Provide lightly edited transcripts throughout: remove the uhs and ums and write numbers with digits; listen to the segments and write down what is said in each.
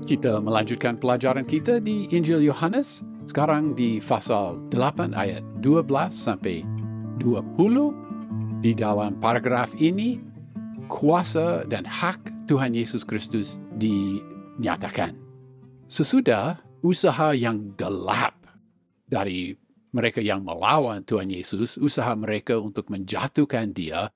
Kita melanjutkan pelajaran kita di Injil Yohanes, sekarang di pasal 8 ayat 12 sampai 20. Di dalam paragraf ini, kuasa dan hak Tuhan Yesus Kristus dinyatakan. Sesudah usaha yang gelap dari mereka yang melawan Tuhan Yesus, usaha mereka untuk menjatuhkan dia,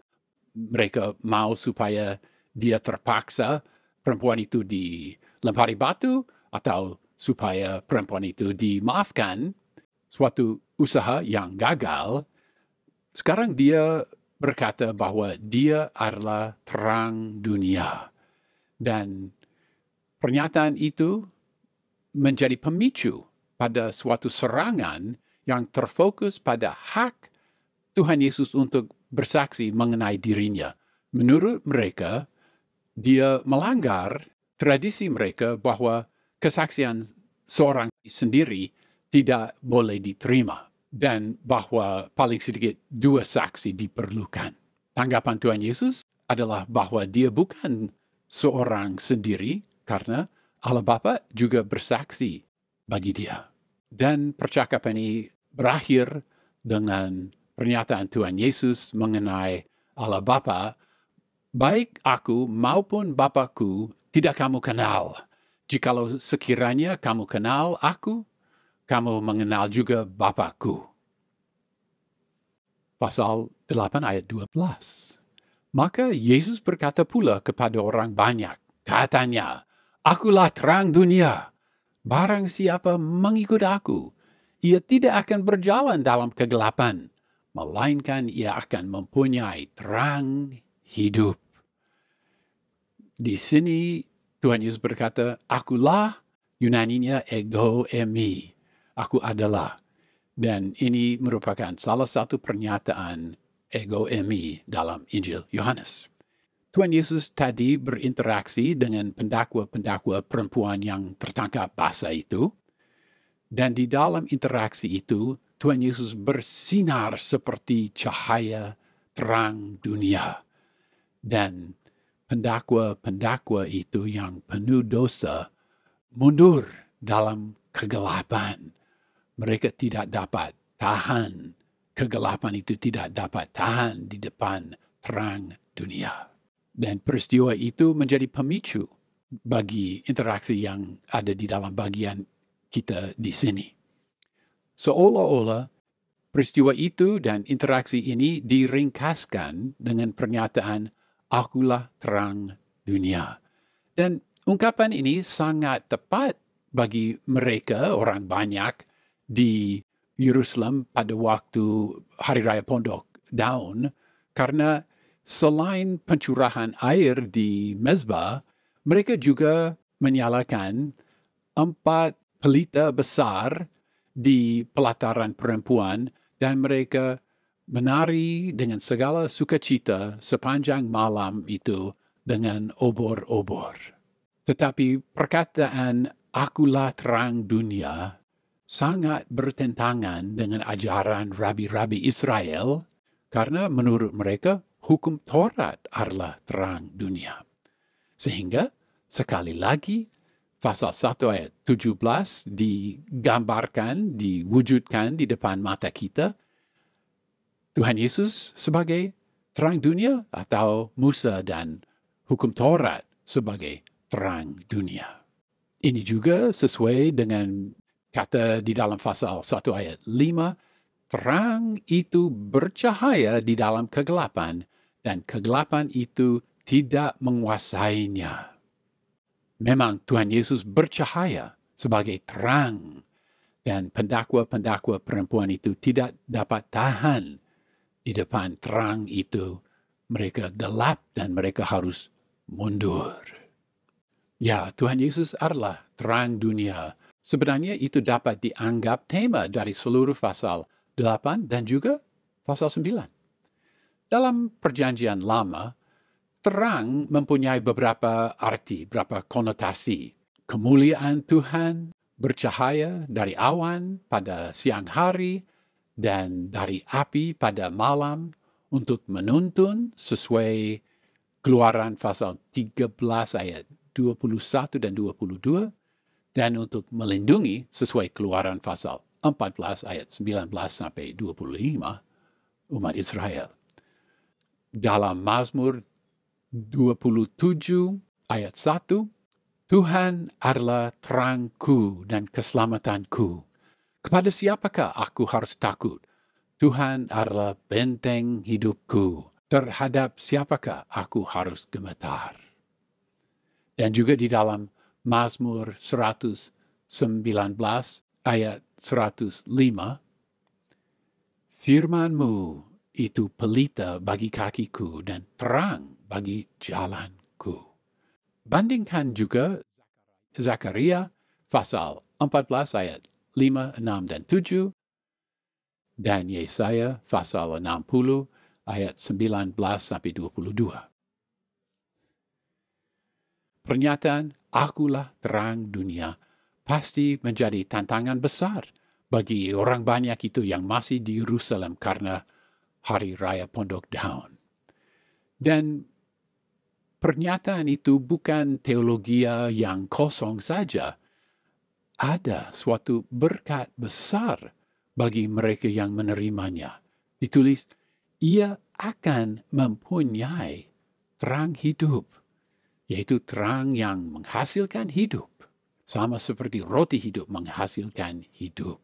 mereka mau supaya dia terpaksa, perempuan itu dilempari batu, atau supaya perempuan itu dimaafkan, suatu usaha yang gagal. Sekarang dia berkata bahwa dia adalah terang dunia. Dan pernyataan itu menjadi pemicu pada suatu serangan yang terfokus pada hak Tuhan Yesus untuk bersaksi mengenai dirinya. Menurut mereka, dia melanggar tradisi mereka bahwa kesaksian seorang sendiri tidak boleh diterima dan bahwa paling sedikit 2 saksi diperlukan. Tanggapan Tuhan Yesus adalah bahwa dia bukan seorang sendiri karena Allah Bapa juga bersaksi bagi dia. Dan percakapan ini berakhir dengan pernyataan Tuhan Yesus mengenai Allah Bapa, baik aku maupun Bapakku tidak kamu kenal. Jikalau sekiranya kamu kenal aku, kamu mengenal juga Bapakku. Pasal 8 ayat 12. Maka Yesus berkata pula kepada orang banyak, katanya, akulah terang dunia. Barang siapa mengikut aku, ia tidak akan berjalan dalam kegelapan, melainkan ia akan mempunyai terang hidup. Di sini Tuhan Yesus berkata, akulah, Yunaninya ego emi, aku adalah. Dan ini merupakan salah satu pernyataan ego emi dalam Injil Yohanes. Tuhan Yesus tadi berinteraksi dengan pendakwa-pendakwa perempuan yang tertangkap basah itu. Dan di dalam interaksi itu, Tuhan Yesus bersinar seperti cahaya terang dunia. Dan pendakwa-pendakwa itu yang penuh dosa mundur dalam kegelapan. Mereka tidak dapat tahan. Kegelapan itu tidak dapat tahan di depan terang dunia. Dan peristiwa itu menjadi pemicu bagi interaksi yang ada di dalam bagian kita di sini. Seolah-olah peristiwa itu dan interaksi ini diringkaskan dengan pernyataan, akulah terang dunia. Dan ungkapan ini sangat tepat bagi mereka, orang banyak di Yerusalem pada waktu Hari Raya Pondok Daun, karena selain pencurahan air di mezbah, mereka juga menyalakan 4 pelita besar di pelataran perempuan dan mereka menari dengan segala sukacita sepanjang malam itu dengan obor-obor. Tetapi perkataan akulah terang dunia sangat bertentangan dengan ajaran rabi-rabi Israel karena menurut mereka hukum Taurat adalah terang dunia. Sehingga sekali lagi pasal 1 ayat 17 digambarkan, diwujudkan di depan mata kita. Tuhan Yesus sebagai terang dunia atau Musa dan hukum Taurat sebagai terang dunia. Ini juga sesuai dengan kata di dalam pasal 1 ayat 5, terang itu bercahaya di dalam kegelapan dan kegelapan itu tidak menguasainya. Memang Tuhan Yesus bercahaya sebagai terang dan pendakwa-pendakwa perempuan itu tidak dapat tahan di depan terang itu. Mereka gelap dan mereka harus mundur. Ya, Tuhan Yesus adalah terang dunia. Sebenarnya itu dapat dianggap tema dari seluruh pasal 8 dan juga pasal 9. Dalam perjanjian lama, terang mempunyai beberapa arti, beberapa konotasi. Kemuliaan Tuhan bercahaya dari awan pada siang hari dan dari api pada malam untuk menuntun sesuai Keluaran pasal 13 ayat 21 dan 22, dan untuk melindungi sesuai Keluaran pasal 14 ayat 19 sampai 25 umat Israel. Dalam Mazmur 27 ayat 1, Tuhan adalah terangku dan keselamatanku. Kepada siapakah aku harus takut? Tuhan adalah benteng hidupku. Terhadap siapakah aku harus gemetar? Dan juga di dalam Mazmur 119 ayat 105, firman-Mu itu pelita bagi kakiku dan terang bagi jalanku. Bandingkan juga Zakaria pasal 14 ayat 5, 6, dan 7, dan Yesaya pasal 60 ayat 19 sampai 22. Pernyataan akulah terang dunia pasti menjadi tantangan besar bagi orang banyak itu yang masih di Yerusalem karena Hari Raya Pondok Daun. Dan pernyataan itu bukan teologi yang kosong saja. Ada suatu berkat besar bagi mereka yang menerimanya. Ditulis, ia akan mempunyai terang hidup, yaitu terang yang menghasilkan hidup, sama seperti roti hidup menghasilkan hidup.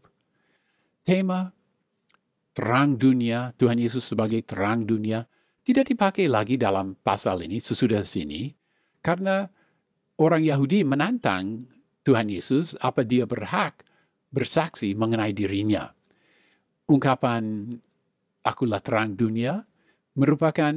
Tema terang dunia, Tuhan Yesus sebagai terang dunia, tidak dipakai lagi dalam pasal ini sesudah sini, karena orang Yahudi menantang Tuhan Yesus apa dia berhak bersaksi mengenai dirinya. Ungkapan akulah terang dunia merupakan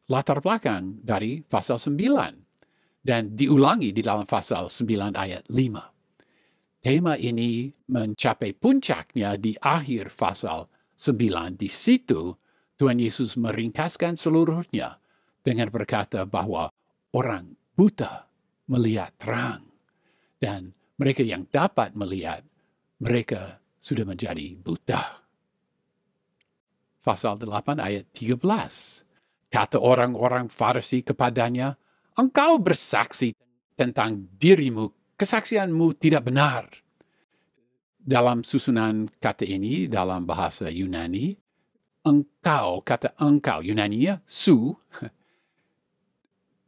latar belakang dari pasal 9 dan diulangi di dalam pasal 9 ayat 5. Tema ini mencapai puncaknya di akhir pasal 9. Di situ Tuhan Yesus meringkaskan seluruhnya dengan berkata bahwa orang buta melihat terang. Dan mereka yang dapat melihat, mereka sudah menjadi buta. Pasal 8 ayat 13. Kata orang-orang Farisi kepadanya, engkau bersaksi tentang dirimu, kesaksianmu tidak benar. Dalam susunan kata ini, dalam bahasa Yunani, engkau, kata engkau, Yunaninya, su,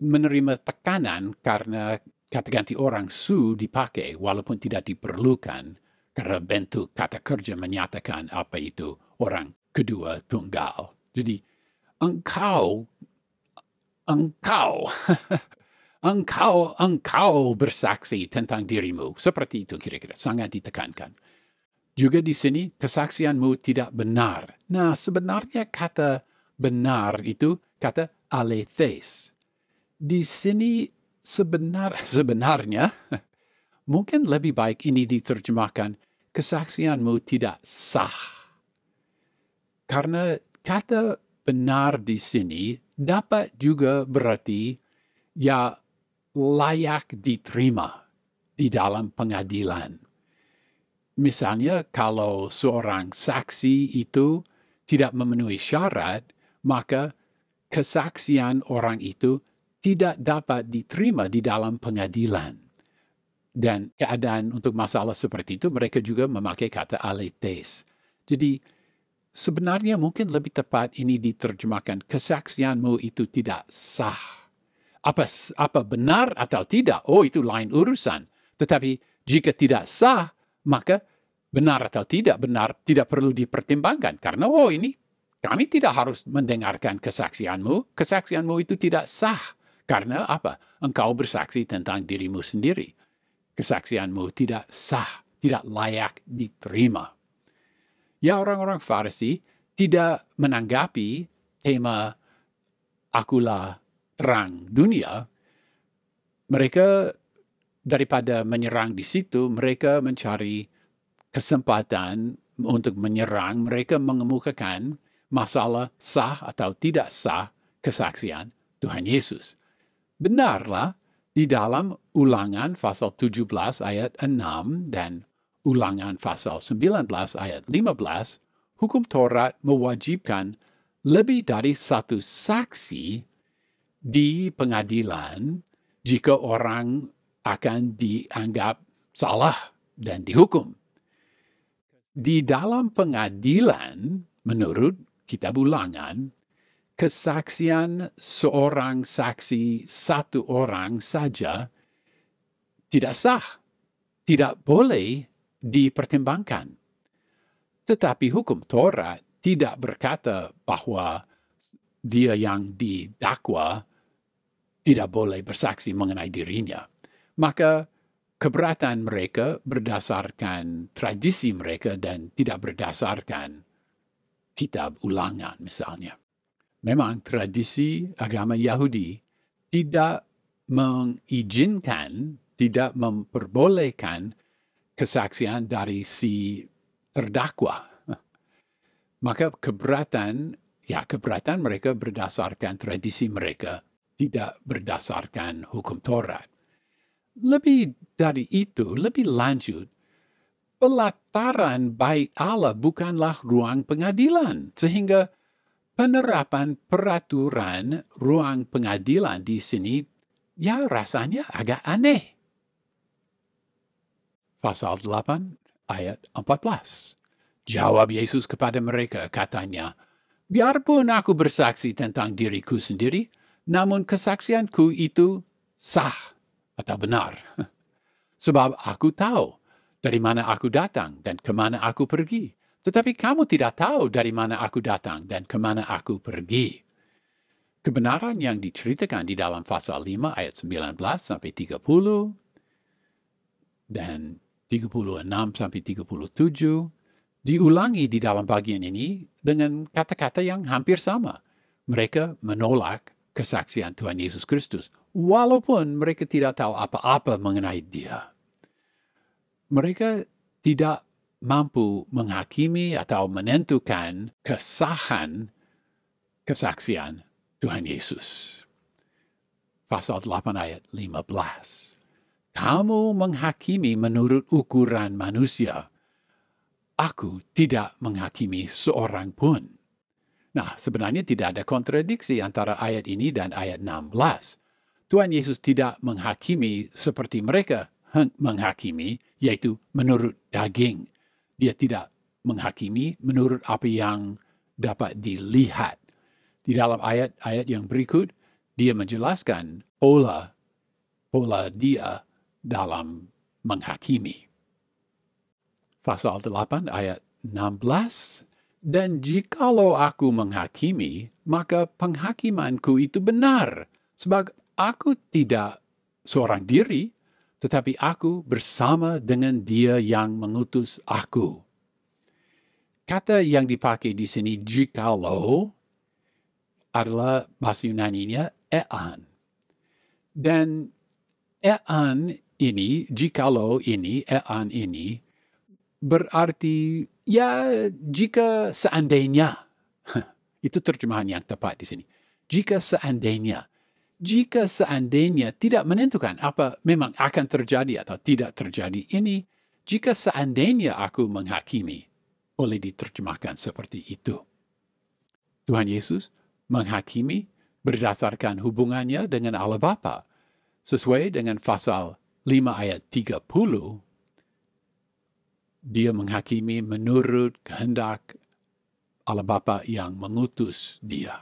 menerima tekanan karena kata ganti orang su dipakai walaupun tidak diperlukan karena bentuk kata kerja menyatakan apa itu orang kedua tunggal. Jadi engkau bersaksi tentang dirimu. Seperti itu kira-kira, sangat ditekankan. Juga di sini kesaksianmu tidak benar. Nah, sebenarnya kata benar itu kata alethes. Di sini sebenarnya mungkin lebih baik ini diterjemahkan kesaksianmu tidak sah. Karena kata benar di sini dapat juga berarti ya layak diterima di dalam pengadilan. Misalnya kalau seorang saksi itu tidak memenuhi syarat, maka kesaksian orang itu tidak dapat diterima di dalam pengadilan. Dan keadaan untuk masalah seperti itu, mereka juga memakai kata aletes. Jadi, sebenarnya mungkin lebih tepat ini diterjemahkan, kesaksianmu itu tidak sah. Apa benar atau tidak? Oh, itu lain urusan. Tetapi jika tidak sah, maka benar atau tidak benar tidak perlu dipertimbangkan. Karena, ini kami tidak harus mendengarkan kesaksianmu. Kesaksianmu itu tidak sah. Karena apa? Engkau bersaksi tentang dirimu sendiri. Kesaksianmu tidak sah, tidak layak diterima. Ya, orang-orang Farisi tidak menanggapi tema akulah terang dunia. Mereka daripada menyerang di situ, mereka mencari kesempatan untuk menyerang. Mereka mengemukakan masalah sah atau tidak sah kesaksian Tuhan Yesus. Benarlah di dalam Ulangan pasal 17 ayat 6 dan Ulangan pasal 19 ayat 15, hukum Taurat mewajibkan lebih dari satu saksi di pengadilan jika orang akan dianggap salah dan dihukum. Di dalam pengadilan, menurut Kitab Ulangan, kesaksian seorang saksi satu orang saja tidak sah, tidak boleh dipertimbangkan. Tetapi hukum Taurat tidak berkata bahwa dia yang didakwa tidak boleh bersaksi mengenai dirinya. Maka keberatan mereka berdasarkan tradisi mereka dan tidak berdasarkan Kitab Ulangan misalnya. Memang tradisi agama Yahudi tidak mengizinkan, tidak memperbolehkan kesaksian dari si terdakwa. Maka keberatan mereka berdasarkan tradisi mereka, tidak berdasarkan hukum Taurat. Lebih dari itu, lebih lanjut, pelataran bait Allah bukanlah ruang pengadilan, sehingga penerapan peraturan ruang pengadilan di sini ya rasanya agak aneh. Pasal 8 ayat 14. Jawab Yesus kepada mereka, katanya, biarpun aku bersaksi tentang diriku sendiri, namun kesaksianku itu sah atau benar. Sebab aku tahu dari mana aku datang dan kemana aku pergi. Tetapi kamu tidak tahu dari mana aku datang dan kemana aku pergi. Kebenaran yang diceritakan di dalam pasal 5 ayat 19 sampai 30 dan 36 sampai 37 diulangi di dalam bagian ini dengan kata-kata yang hampir sama. Mereka menolak kesaksian Tuhan Yesus Kristus, walaupun mereka tidak tahu apa-apa mengenai Dia. Mereka tidak mampu menghakimi atau menentukan kesahan kesaksian Tuhan Yesus. Pasal 8 ayat 15. Kamu menghakimi menurut ukuran manusia. Aku tidak menghakimi seorang pun. Nah, sebenarnya tidak ada kontradiksi antara ayat ini dan ayat 16. Tuhan Yesus tidak menghakimi seperti mereka menghakimi, yaitu menurut daging. Dia tidak menghakimi menurut apa yang dapat dilihat. Di dalam ayat-ayat yang berikut, dia menjelaskan pola dia dalam menghakimi. Pasal 8 ayat 16, dan jikalau aku menghakimi, maka penghakimanku itu benar, sebab aku tidak seorang diri, tetapi aku bersama dengan Dia yang mengutus aku. Kata yang dipakai di sini jikalau adalah bahasa Yunaninya ean. Dan ean ini, jikalau ini, ean ini, berarti ya jika seandainya. Itu terjemahan yang tepat di sini. Jika seandainya tidak menentukan apa memang akan terjadi atau tidak terjadi ini, jika seandainya aku menghakimi, boleh diterjemahkan seperti itu. Tuhan Yesus menghakimi berdasarkan hubungannya dengan Allah Bapa. Sesuai dengan pasal 5 ayat 30, dia menghakimi menurut kehendak Allah Bapa yang mengutus dia.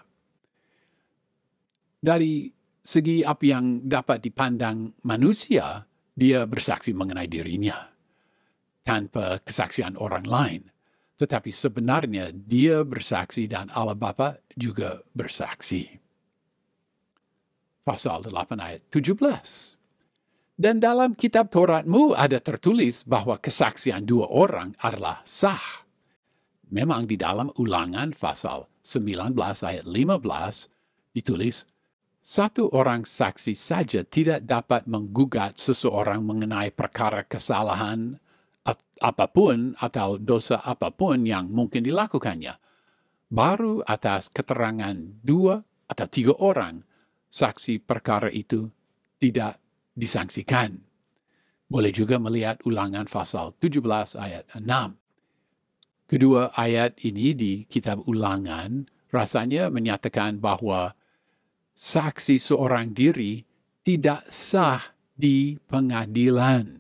Dari segi apa yang dapat dipandang manusia, dia bersaksi mengenai dirinya tanpa kesaksian orang lain. Tetapi sebenarnya dia bersaksi dan Allah Bapa juga bersaksi. Pasal 8 ayat 17. Dan dalam kitab Tauratmu ada tertulis bahwa kesaksian dua orang adalah sah. Memang di dalam Ulangan pasal 19 ayat 15 ditulis, satu orang saksi saja tidak dapat menggugat seseorang mengenai perkara kesalahan apapun atau dosa apapun yang mungkin dilakukannya. Baru atas keterangan 2 atau 3 orang, saksi perkara itu tidak disangsikan. Boleh juga melihat Ulangan pasal 17 ayat 6. Kedua ayat ini di kitab Ulangan rasanya menyatakan bahwa saksi seorang diri tidak sah di pengadilan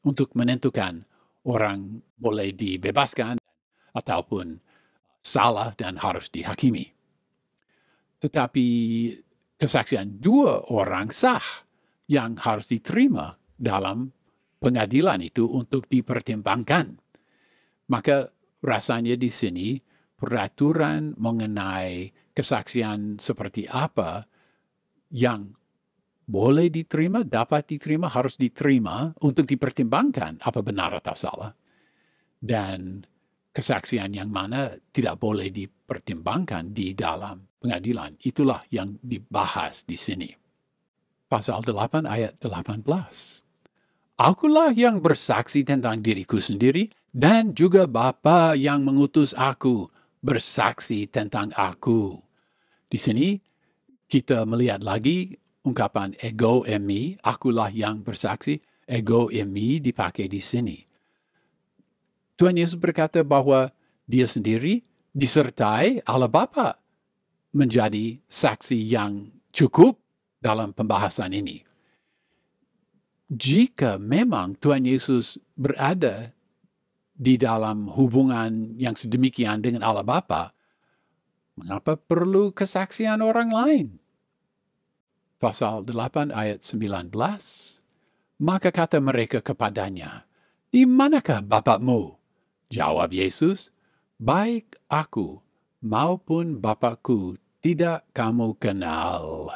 untuk menentukan orang boleh dibebaskan ataupun salah dan harus dihakimi. Tetapi kesaksian dua orang sah yang harus diterima dalam pengadilan itu untuk dipertimbangkan. Maka rasanya di sini peraturan mengenai kesaksian seperti apa yang boleh diterima, dapat diterima, harus diterima untuk dipertimbangkan apa benar atau salah. Dan kesaksian yang mana tidak boleh dipertimbangkan di dalam pengadilan. Itulah yang dibahas di sini. Pasal 8 ayat 18. Akulah yang bersaksi tentang diriku sendiri dan juga Bapa yang mengutus aku bersaksi tentang aku. Di sini kita melihat lagi ungkapan ego emi, akulah yang bersaksi, ego emi dipakai di sini. Tuhan Yesus berkata bahwa dia sendiri disertai Allah Bapa menjadi saksi yang cukup dalam pembahasan ini. Jika memang Tuhan Yesus berada di dalam hubungan yang sedemikian dengan Allah Bapa, mengapa perlu kesaksian orang lain? Pasal 8 ayat 19. Maka kata mereka kepadanya, di manakah Bapakmu? Jawab Yesus, baik aku maupun Bapakku tidak kamu kenal.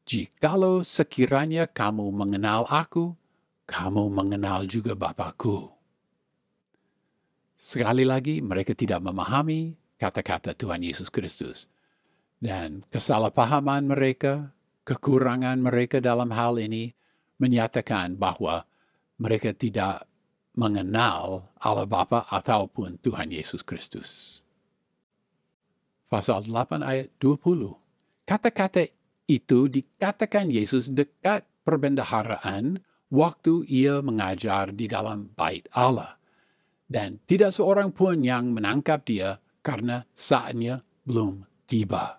Jikalau sekiranya kamu mengenal aku, kamu mengenal juga Bapakku. Sekali lagi, mereka tidak memahami kata-kata Tuhan Yesus Kristus. Dan kesalahpahaman mereka, kekurangan mereka dalam hal ini menyatakan bahwa mereka tidak mengenal Allah Bapa ataupun Tuhan Yesus Kristus. Pasal 8 ayat 20. Kata-kata itu dikatakan Yesus dekat perbendaharaan waktu ia mengajar di dalam bait Allah. Dan tidak seorang pun yang menangkap dia karena saatnya belum tiba.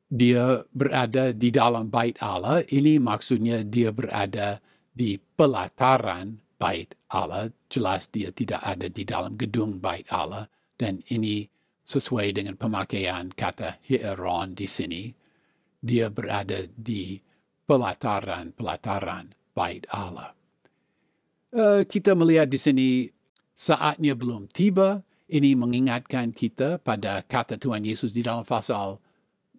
Dia berada di dalam bait Allah, ini maksudnya dia berada di pelataran bait Allah. Jelas dia tidak ada di dalam gedung bait Allah. Dan ini sesuai dengan pemakaian kata hieron di sini. Dia berada di pelataran bait Allah. Kita melihat di sini saatnya belum tiba. Ini mengingatkan kita pada kata Tuhan Yesus di dalam pasal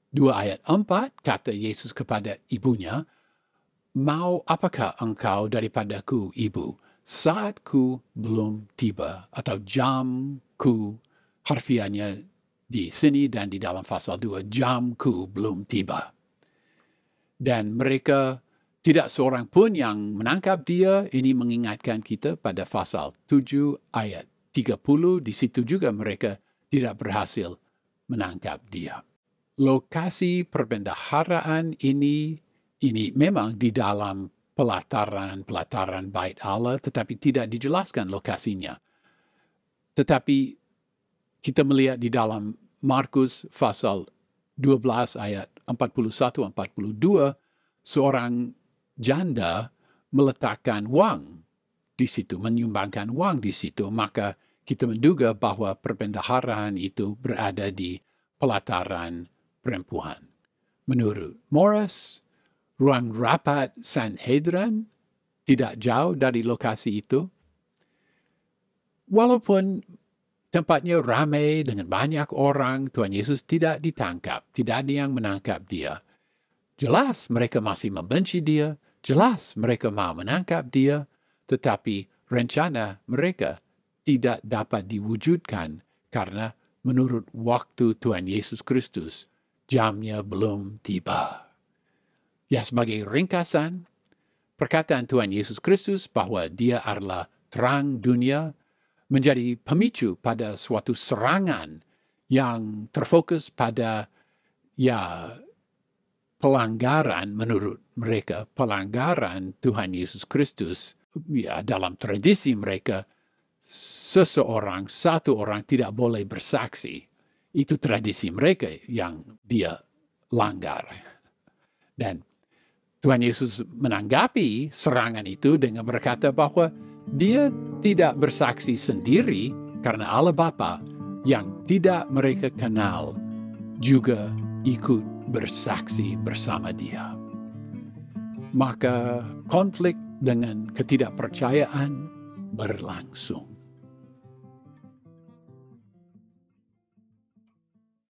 2 ayat 4, kata Yesus kepada ibunya, mau apakah engkau daripadaku, ibu? Saatku belum tiba, atau jamku, harfiahnya di sini dan di dalam pasal 2, jamku belum tiba. Dan mereka tidak seorang pun yang menangkap dia. Ini mengingatkan kita pada pasal 7 ayat 30, di situ juga mereka tidak berhasil menangkap dia. Lokasi perbendaharaan ini memang di dalam pelataran bait Allah, tetapi tidak dijelaskan lokasinya. Tetapi kita melihat di dalam Markus pasal 12 ayat 41-42, seorang janda meletakkan wang di situ, menyumbangkan wang di situ, maka kita menduga bahwa perbendaharaan itu berada di pelataran perempuan. Menurut Morris, ruang rapat Sanhedrin tidak jauh dari lokasi itu. Walaupun tempatnya ramai dengan banyak orang, Tuhan Yesus tidak ditangkap, tidak ada yang menangkap dia. Jelas mereka masih membenci dia, jelas mereka mau menangkap dia, tetapi rencana mereka tidak dapat diwujudkan karena menurut waktu Tuhan Yesus Kristus, jamnya belum tiba. Ya, sebagai ringkasan, perkataan Tuhan Yesus Kristus bahwa dia adalah terang dunia menjadi pemicu pada suatu serangan yang terfokus pada pelanggaran menurut mereka, pelanggaran Tuhan Yesus Kristus. Dalam tradisi mereka, satu orang tidak boleh bersaksi. Itu tradisi mereka yang dia langgar. Dan Tuhan Yesus menanggapi serangan itu dengan berkata bahwa dia tidak bersaksi sendiri karena Allah Bapa yang tidak mereka kenal juga ikut bersaksi bersama dia. Maka konflik dengan ketidakpercayaan berlangsung.